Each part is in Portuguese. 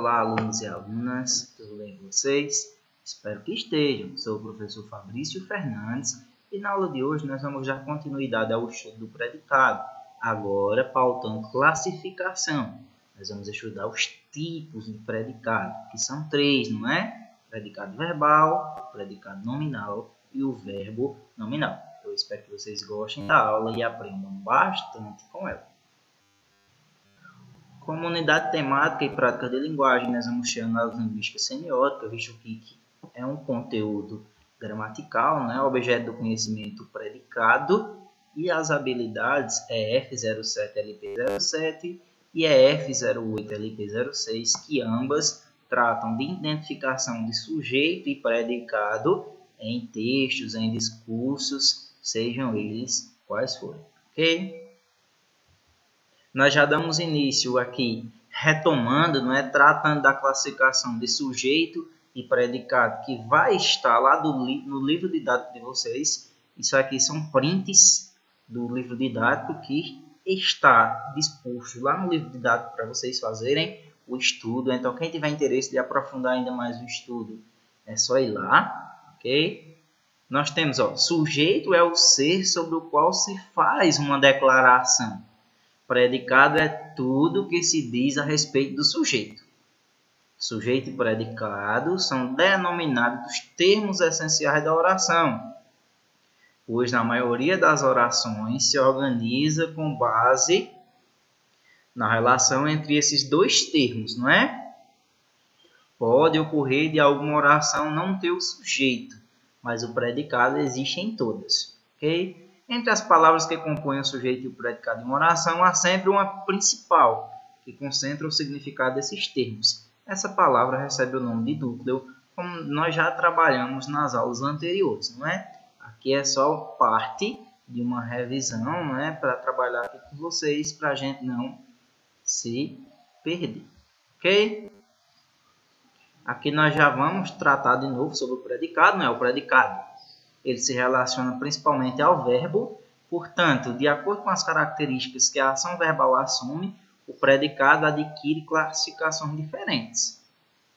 Olá, alunos e alunas, tudo bem com vocês? Espero que estejam. Sou o professor Fabrício Fernandes e na aula de hoje nós vamos dar continuidade ao estudo do predicado, agora pautando classificação. Nós vamos estudar os tipos de predicado, que são 3, não é? Predicado verbal, o predicado nominal e o verbo nominal. Eu espero que vocês gostem da aula e aprendam bastante com ela. Como unidade temática e prática de linguagem, nós vamos ter análise linguística semiótica, visto que é um conteúdo gramatical, né? Objeto do conhecimento predicado, e as habilidades EF07-LP07 e EF08-LP06, que ambas tratam de identificação de sujeito e predicado em textos, em discursos, sejam eles quais forem, ok? Nós já damos início aqui, retomando, não é? Tratando da classificação de sujeito e predicado, que vai estar lá no livro didático de vocês. Isso aqui são prints do livro didático que está disposto lá no livro didático para vocês fazerem o estudo. Então, quem tiver interesse de aprofundar ainda mais o estudo, é só ir lá, ok? Nós temos, sujeito é o ser sobre o qual se faz uma declaração. Predicado é tudo que se diz a respeito do sujeito. Sujeito e predicado são denominados os termos essenciais da oração, pois na maioria das orações se organiza com base na relação entre esses dois termos, não é? Pode ocorrer de alguma oração não ter o sujeito, mas o predicado existe em todas, ok? Entre as palavras que compõem o sujeito e o predicado de uma oração, há sempre uma principal, que concentra o significado desses termos. Essa palavra recebe o nome de núcleo, como nós já trabalhamos nas aulas anteriores, não é? Aqui é só parte de uma revisão, não é? Para trabalhar aqui com vocês, para a gente não se perder, ok? Aqui nós já vamos tratar de novo sobre o predicado, não é? O predicado, ele se relaciona principalmente ao verbo, portanto, de acordo com as características que a ação verbal assume, o predicado adquire classificações diferentes.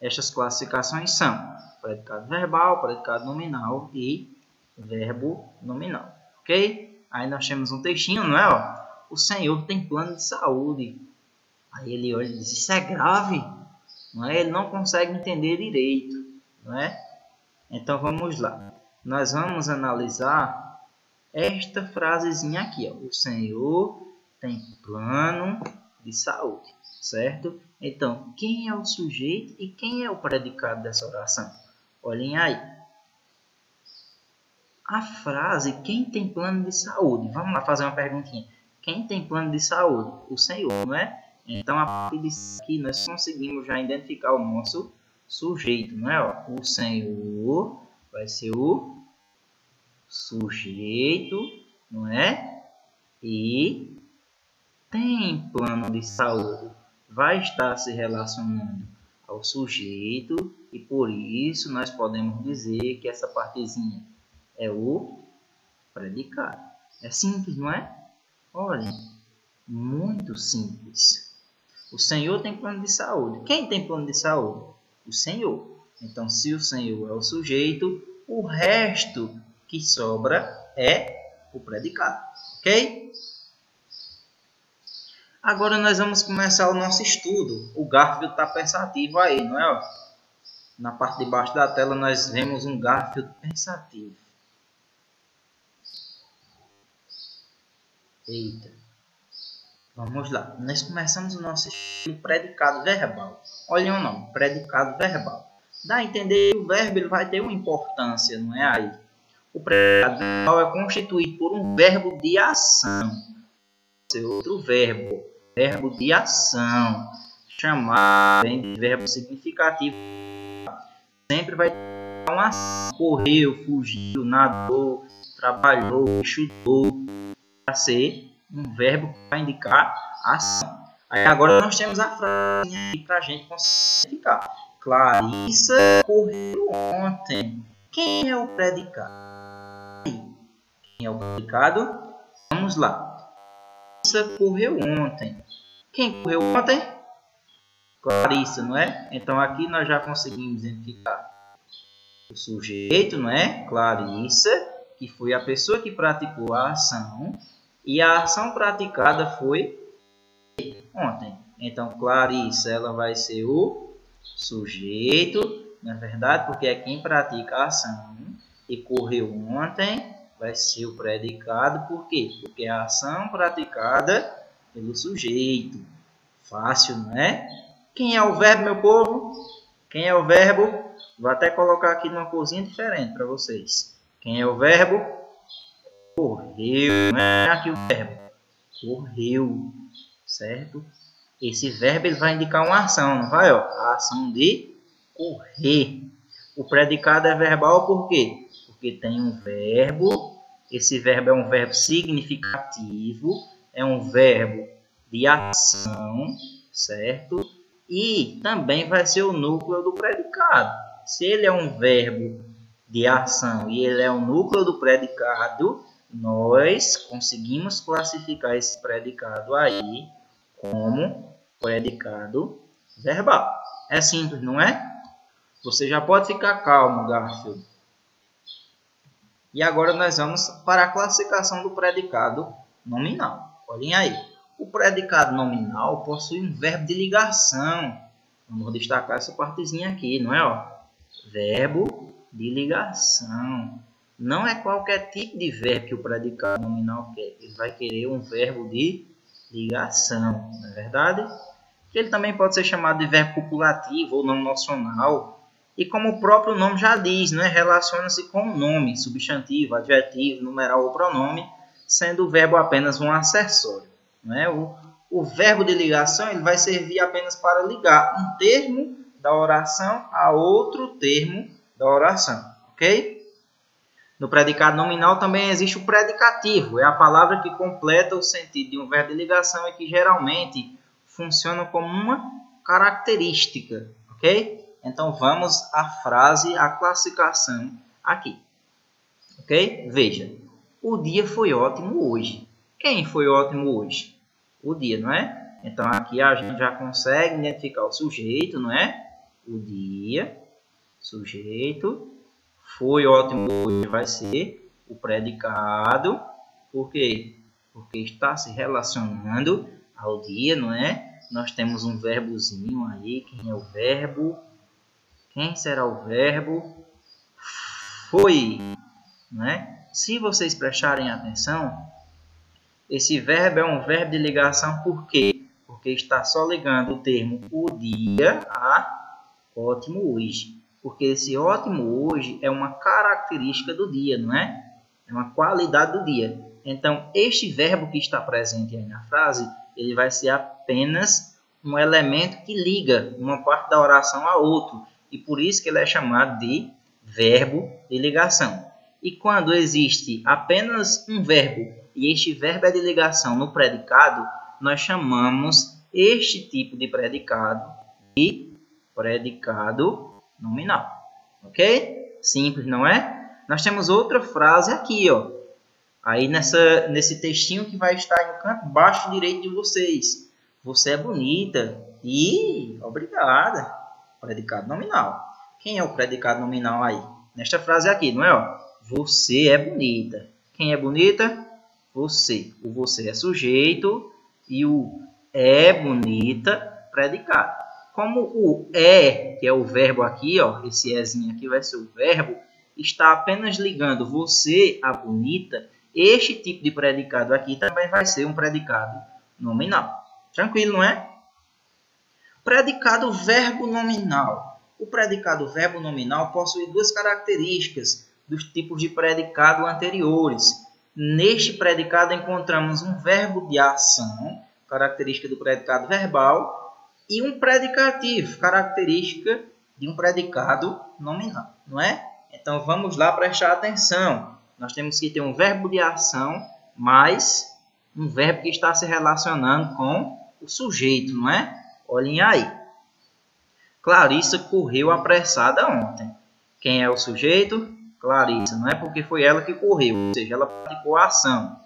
Estas classificações são predicado verbal, predicado nominal e verbo nominal, ok? Aí nós temos um textinho, não é? O Senhor tem plano de saúde. Aí ele olha e diz, isso é grave, não é? Ele não consegue entender direito, não é? Então vamos lá. Nós vamos analisar esta frasezinha aqui, ó. O Senhor tem plano de saúde, certo? Então, quem é o sujeito e quem é o predicado dessa oração? Olhem aí. A frase, quem tem plano de saúde? Vamos lá fazer uma perguntinha. Quem tem plano de saúde? O Senhor, não é? Então, a partir disso aqui, nós conseguimos já identificar o nosso sujeito, não é? O Senhor vai ser o sujeito, não é? E tem plano de saúde. Vai estar se relacionando ao sujeito e por isso nós podemos dizer que essa partezinha é o predicado. É simples, não é? Olha, muito simples. O Senhor tem plano de saúde. Quem tem plano de saúde? O Senhor. Então, se o Senhor é o sujeito, o resto que sobra é o predicado, ok? Agora nós vamos começar o nosso estudo. O Garfield está pensativo aí, não é? Na parte de baixo da tela nós vemos um Garfield pensativo. Eita. Vamos lá. Nós começamos o nosso estudo predicado verbal. Olhem o nome, predicado verbal. Dá a entender que o verbo ele vai ter uma importância, não é aí? O predicado verbal é constituído por um verbo de ação. Outro verbo, verbo de ação, chamado de verbo significativo. Sempre vai ter uma ação. Correu, fugiu, nadou, trabalhou, chutou. Para ser um verbo que vai indicar ação. Aí agora nós temos a frase para a gente conseguir identificar. Clarissa correu ontem. Quem é o predicado? Quem é o predicado? Vamos lá. Clarissa correu ontem. Quem correu ontem? Clarissa, não é? Então aqui nós já conseguimos identificar o sujeito, não é? Clarissa, que foi a pessoa que praticou a ação, e a ação praticada foi ontem. Então Clarissa, ela vai ser o sujeito, na verdade, porque é quem pratica a ação, e correu ontem vai ser o predicado. Por quê? Porque é a ação praticada pelo sujeito. Fácil, não é? Quem é o verbo, meu povo? Quem é o verbo? Vou até colocar aqui numa corzinha diferente para vocês. Quem é o verbo? Correu. Não é aqui o verbo. Correu. Certo? Esse verbo ele vai indicar uma ação, não vai? Ó? A ação de correr. O predicado é verbal por quê? Porque tem um verbo. Esse verbo é um verbo significativo. É um verbo de ação, certo? E também vai ser o núcleo do predicado. Se ele é um verbo de ação e ele é o núcleo do predicado, nós conseguimos classificar esse predicado aí como predicado verbal. É simples, não é? Você já pode ficar calmo, Garfield. E agora nós vamos para a classificação do predicado nominal. Olhem aí. O predicado nominal possui um verbo de ligação. Vamos destacar essa partezinha aqui, não é? Ó? Verbo de ligação. Não é qualquer tipo de verbo que o predicado nominal quer. Ele vai querer um verbo de ligação, não é verdade? Ele também pode ser chamado de verbo copulativo ou não nocional. E como o próprio nome já diz, né? Relaciona-se com o nome, substantivo, adjetivo, numeral ou pronome, sendo o verbo apenas um acessório. Né? O verbo de ligação ele vai servir apenas para ligar um termo da oração a outro termo da oração. Ok? No predicado nominal também existe o predicativo. É a palavra que completa o sentido de um verbo de ligação e que geralmente funciona como uma característica. Ok? Então vamos à frase, à classificação aqui. Ok? Veja. O dia foi ótimo hoje. Quem foi ótimo hoje? O dia, não é? Então aqui a gente já consegue identificar o sujeito, não é? O dia, sujeito. Foi ótimo hoje vai ser o predicado. Por quê? Porque está se relacionando ao dia, não é? Nós temos um verbozinho aí. Quem é o verbo? Quem será o verbo? Foi, não é? Se vocês prestarem atenção, esse verbo é um verbo de ligação por quê? Porque está só ligando o termo o dia a ótimo hoje. Porque esse ótimo hoje é uma característica do dia, não é? É uma qualidade do dia. Então, este verbo que está presente aí na frase, ele vai ser apenas um elemento que liga uma parte da oração a outro. E por isso que ele é chamado de verbo de ligação. E quando existe apenas um verbo e este verbo é de ligação no predicado, nós chamamos este tipo de predicado de predicado nominal. Ok? Simples, não é? Nós temos outra frase aqui, ó. Aí nesse textinho que vai estar no canto baixo direito de vocês. Você é bonita. E obrigada. Predicado nominal. Quem é o predicado nominal aí? Nesta frase aqui, não é? Ó? Você é bonita. Quem é bonita? Você. O você é sujeito e o é bonita, predicado. Como o é, que é o verbo aqui, ó, esse ézinho aqui vai ser o verbo, está apenas ligando você a bonita, este tipo de predicado aqui também vai ser um predicado nominal. Tranquilo, não é? Predicado verbo nominal. O predicado verbo nominal possui duas características dos tipos de predicado anteriores. Neste predicado encontramos um verbo de ação, característica do predicado verbal, e um predicativo, característica de um predicado nominal, não é? Então vamos lá prestar atenção. Nós temos que ter um verbo de ação mais um verbo que está se relacionando com o sujeito, não é? Olhem aí. Clarissa correu apressada ontem. Quem é o sujeito? Clarissa, não é porque foi ela que correu, ou seja, ela praticou a ação.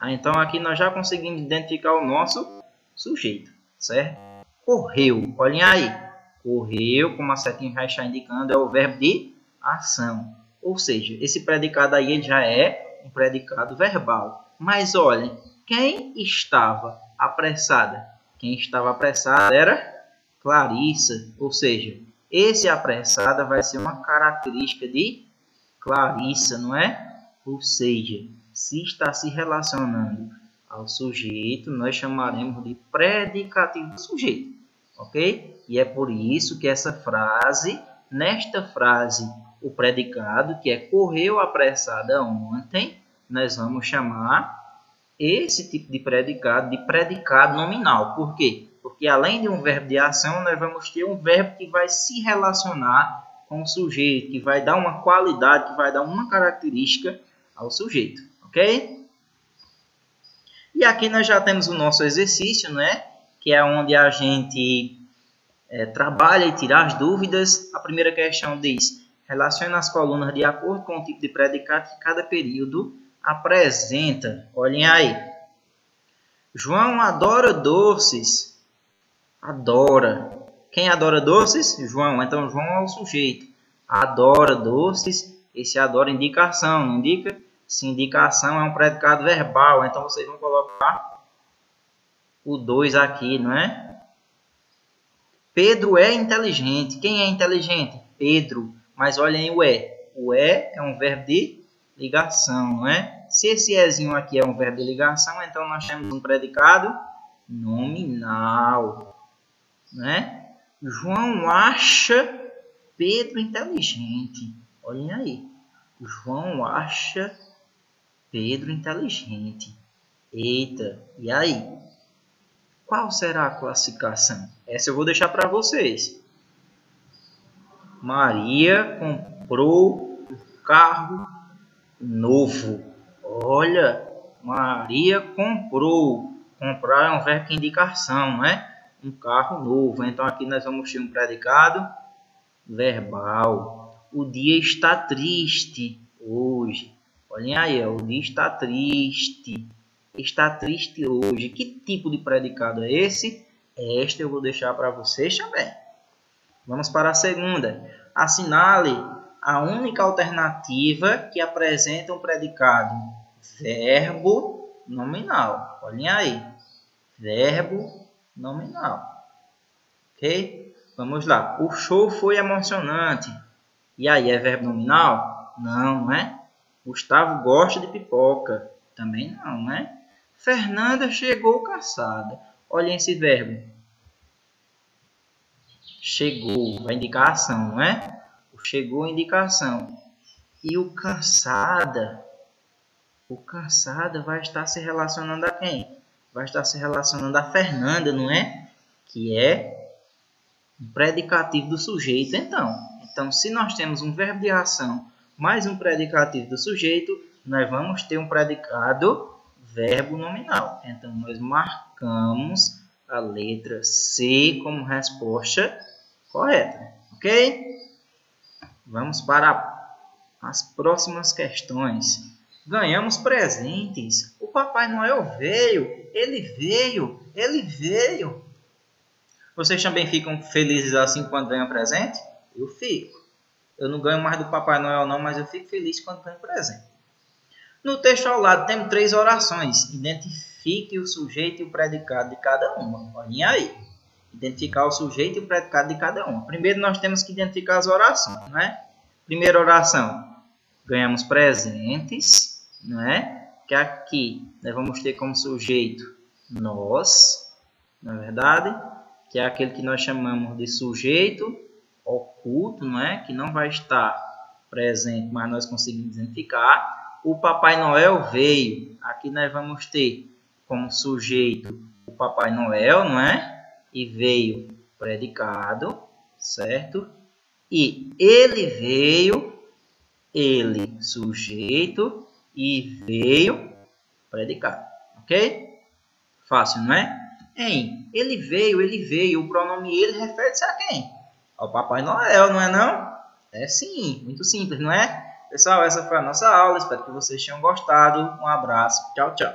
Então aqui nós já conseguimos identificar o nosso sujeito, certo? correu. Olhem aí. Correu, como a setinha já está indicando, é o verbo de ação. Ou seja, esse predicado aí ele já é um predicado verbal. Mas olhem, quem estava apressada? Quem estava apressada era Clarissa. Ou seja, esse apressada vai ser uma característica de Clarissa, não é? Ou seja, se está se relacionando ao sujeito, nós chamaremos de predicativo do sujeito, ok? E é por isso que essa frase, nesta frase, o predicado, que é correu apressada ontem, nós vamos chamar esse tipo de predicado nominal. Por quê? Porque além de um verbo de ação, nós vamos ter um verbo que vai se relacionar com o sujeito, que vai dar uma qualidade, que vai dar uma característica ao sujeito, ok? E aqui nós já temos o nosso exercício, né? Que é onde a gente trabalha e tira as dúvidas. A primeira questão diz: relacione as colunas de acordo com o tipo de predicado que cada período apresenta. Olhem aí. João adora doces. Adora. Quem adora doces? João. Então, João é o sujeito. Adora doces. Esse adora indicação, não indica? Se indicação é um predicado verbal, então vocês vão colocar o 2 aqui, não é? Pedro é inteligente. Quem é inteligente? Pedro. Mas olhem o é. O é um verbo de ligação, não é? Se esse ezinho aqui é um verbo de ligação, então nós temos um predicado nominal, né? João acha Pedro inteligente. Olhem aí. João acha Pedro inteligente. Eita, e aí? Qual será a classificação? Essa eu vou deixar para vocês. Maria comprou um carro novo. Olha, Maria comprou. Comprar é um verbo de indicação, não é? Um carro novo. Então aqui nós vamos ter um predicado verbal. O dia está triste hoje. Olhem aí, o dia está triste. Está triste hoje. Que tipo de predicado é esse? Este eu vou deixar para vocês também. Vamos para a segunda. Assinale a única alternativa que apresenta um predicado verbo nominal. Olhem aí. Verbo nominal. Ok? Vamos lá. O show foi emocionante. E aí, é verbo nominal? Não, não é? Gustavo gosta de pipoca. Também não, né? Fernanda chegou cansada. Olhem esse verbo. Chegou, vai indicar ação, não é? O chegou é indicação. E o cansada vai estar se relacionando a quem? Vai estar se relacionando a Fernanda, não é? Que é um predicativo do sujeito, então, se nós temos um verbo de ação mais um predicativo do sujeito, nós vamos ter um predicado verbo nominal. Então, nós marcamos a letra C como resposta correta, ok? Vamos para as próximas questões. Ganhamos presentes. O Papai Noel veio. Ele veio. Ele veio. Vocês também ficam felizes assim quando ganham presente? Eu fico. Eu não ganho mais do Papai Noel não, mas eu fico feliz quando ganho presente. No texto ao lado temos 3 orações. Identifique o sujeito e o predicado de cada uma. Olhem aí. Identificar o sujeito e o predicado de cada uma. Primeiro nós temos que identificar as orações, não é? Primeira oração. Ganhamos presentes, não é? Que aqui nós vamos ter como sujeito nós, na verdade, que é aquele que nós chamamos de sujeito oculto, não é? Que não vai estar presente, mas nós conseguimos identificar. O Papai Noel veio. Aqui nós vamos ter como sujeito o Papai Noel, não é? E veio predicado, certo? E ele veio, ele sujeito e veio predicado, ok? Fácil, não é? Ele veio, o pronome ele refere-se a quem? Ao Papai Noel, não é não? É sim, muito simples, não é? Pessoal, essa foi a nossa aula, espero que vocês tenham gostado. Um abraço, tchau, tchau.